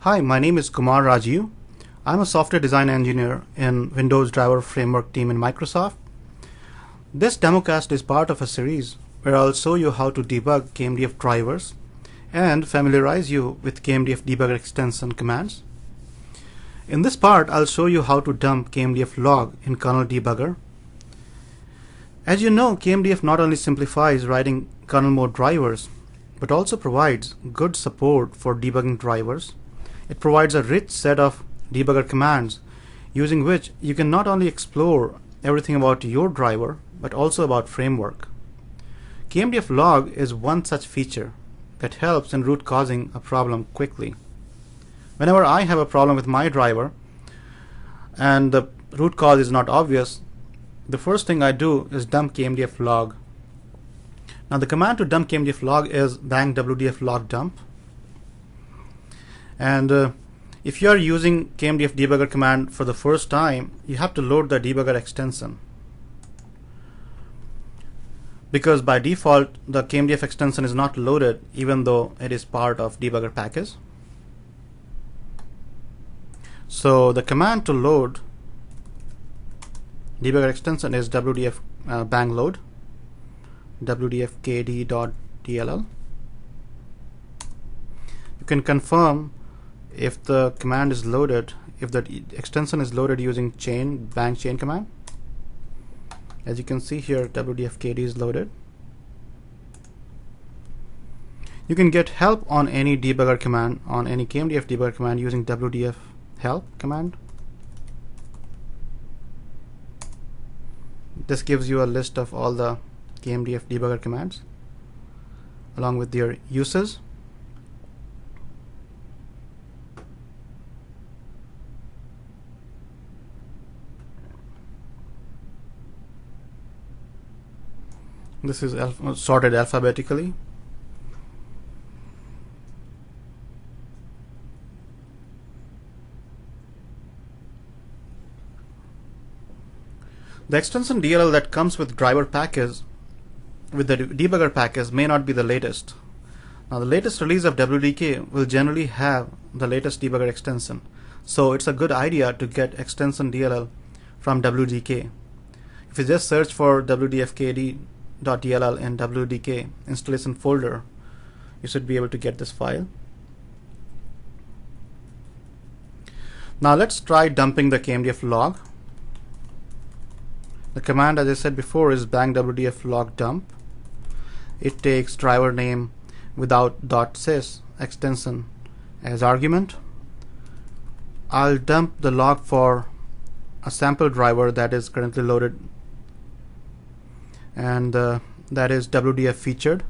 Hi, my name is Kumar Rajiv. I'm a software design engineer in Windows Driver Framework team in Microsoft. This democast is part of a series where I'll show you how to debug KMDF drivers and familiarize you with KMDF debugger extension commands. In this part, I'll show you how to dump KMDF log in kernel debugger. As you know, KMDF not only simplifies writing kernel mode drivers, but also provides good support for debugging drivers. It provides a rich set of debugger commands using which you can not only explore everything about your driver, but also about framework. KMDF log is one such feature that helps in root causing a problem quickly. Whenever I have a problem with my driver and the root cause is not obvious, the first thing I do is dump KMDF log. Now the command to dump KMDF log is bang wdf log dump. And if you are using KMDF debugger command for the first time, you have to load the debugger extension. Because by default, the KMDF extension is not loaded even though it is part of debugger package. So the command to load debugger extension is wdf bang load wdf-kd.dll. You can confirm if the command is loaded, if the extension is loaded using bang chain command. As you can see here, wdf-kd is loaded. You can get help on any debugger command, on any KMDF debugger command using wdf help command. This gives you a list of all the KMDF debugger commands along with their uses. This is sorted alphabetically. The extension DLL that comes with driver package, with the debugger package, may not be the latest. Now the latest release of WDK will generally have the latest debugger extension. So it's a good idea to get extension DLL from WDK. If you just search for wdf-kd.dll in WDK installation folder, you should be able to get this file. Now let's try dumping the KMDF log. The command, as I said before, is bang wdf log dump. It takes driver name without .sys extension as argument. I'll dump the log for a sample driver that is currently loaded, and that is WDF featured.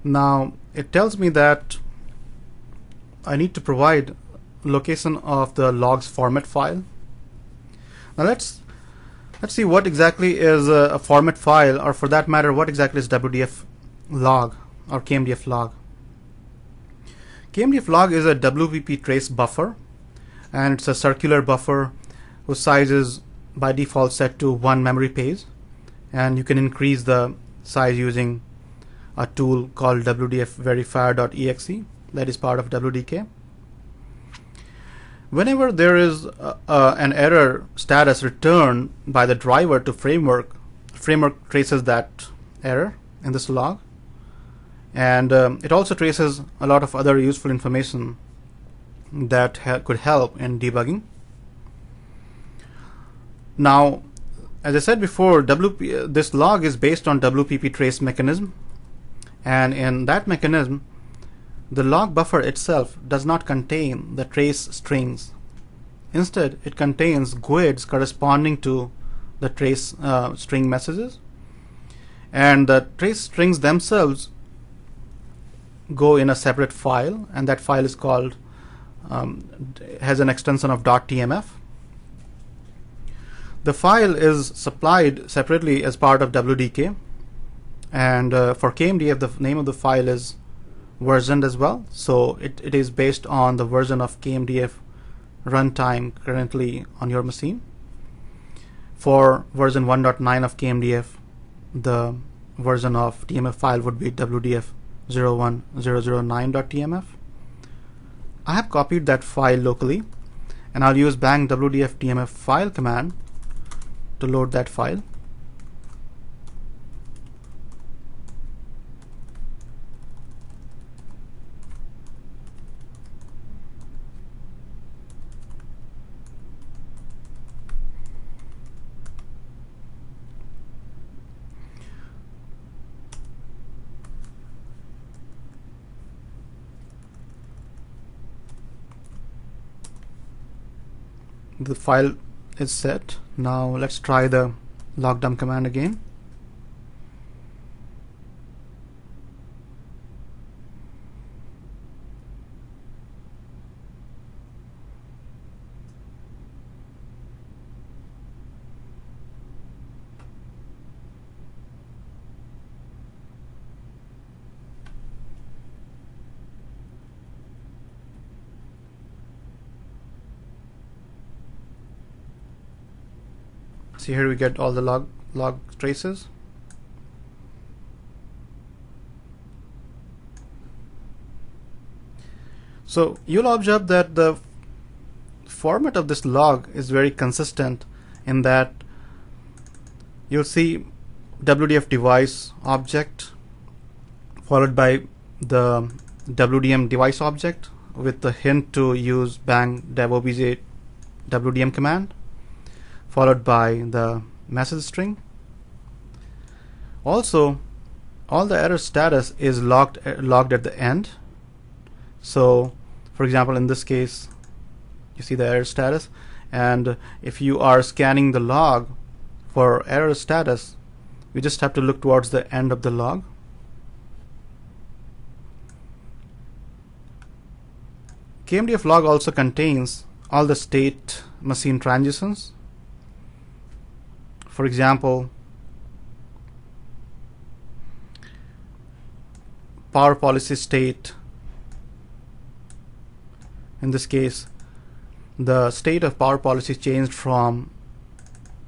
Now it tells me that I need to provide location of the log's format file. Now let's see what exactly is a format file, or for that matter, what exactly is WDF log or KMDF log. KMDF log is a WPP trace buffer, and it's a circular buffer whose size is by default set to 1 memory page, and you can increase the size using a tool called wdf-verifier.exe that is part of WDK. Whenever there is an error status returned by the driver to framework traces that error in this log, and it also traces a lot of other useful information that could help in debugging. Now, as I said before, this log is based on WPP trace mechanism, and in that mechanism, the log buffer itself does not contain the trace strings. Instead, it contains GUIDs corresponding to the trace string messages, and the trace strings themselves go in a separate file, and that file is called has an extension of .tmf. The file is supplied separately as part of WDK, and for KMDF the name of the file is versioned as well, so it is based on the version of KMDF runtime currently on your machine. For version 1.9 of KMDF, the version of TMF file would be wdf01009.tmf. I have copied that file locally, and I'll use bang wdf tmf file command to load that file. The file is set. Now let's try the logdump command again. See, here we get all the log traces. So you'll observe that the format of this log is very consistent in that you'll see WDF device object followed by the WDM device object with the hint to use bang dev obj WDM command, followed by the message string. Also, all the error status is logged at the end. So, for example, in this case, you see the error status, and if you are scanning the log for error status, you just have to look towards the end of the log. KMDF log also contains all the state machine transitions. For example, power policy state. In this case, the state of power policy changed from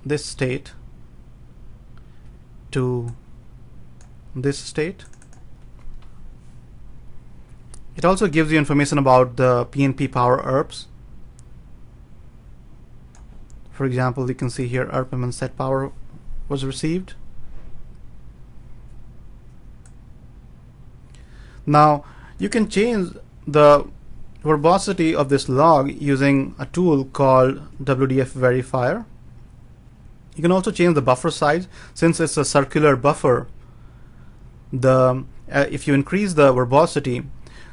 this state to this state. It also gives you information about the PNP power ERPs. For example, you can see here ERP and set power was received. Now you can change the verbosity of this log using a tool called WDF verifier. You can also change the buffer size. Since it's a circular buffer, if you increase the verbosity,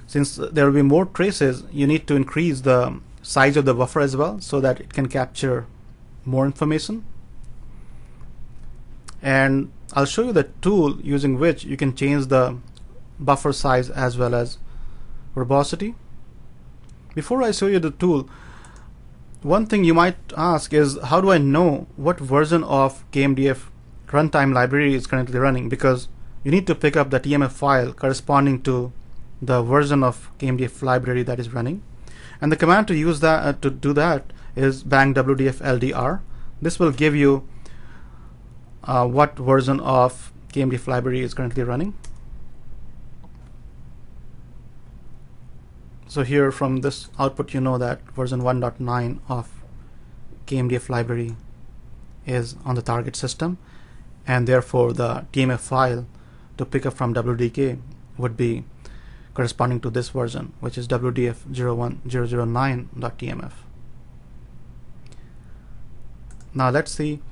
since there will be more traces, you need to increase the size of the buffer as well so that it can capture more information. And I'll show you the tool using which you can change the buffer size as well as verbosity. Before I show you the tool, one thing you might ask is, how do I know what version of KMDF runtime library is currently running? Because you need to pick up the TMF file corresponding to the version of KMDF library that is running. And the command to use that to do that is bang wdf ldr. This will give you what version of KMDF library is currently running. So here from this output, you know that version 1.9 of KMDF library is on the target system, and therefore the TMF file to pick up from WDK would be corresponding to this version, which is wdf01009.tmf. Now let's see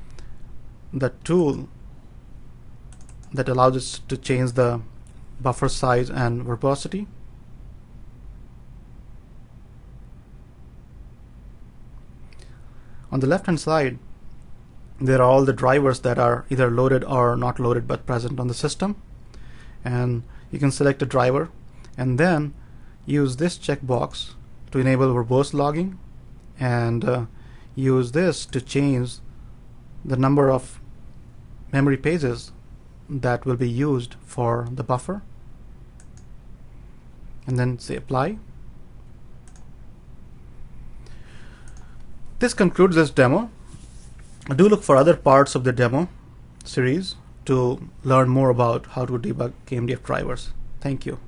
the tool that allows us to change the buffer size and verbosity. On the left hand side, there are all the drivers that are either loaded or not loaded but present on the system, and you can select a driver and then use this checkbox to enable verbose logging, and use this to change the number of memory pages that will be used for the buffer, and then say apply. This concludes this demo. Do look for other parts of the demo series to learn more about how to debug KMDF drivers. Thank you.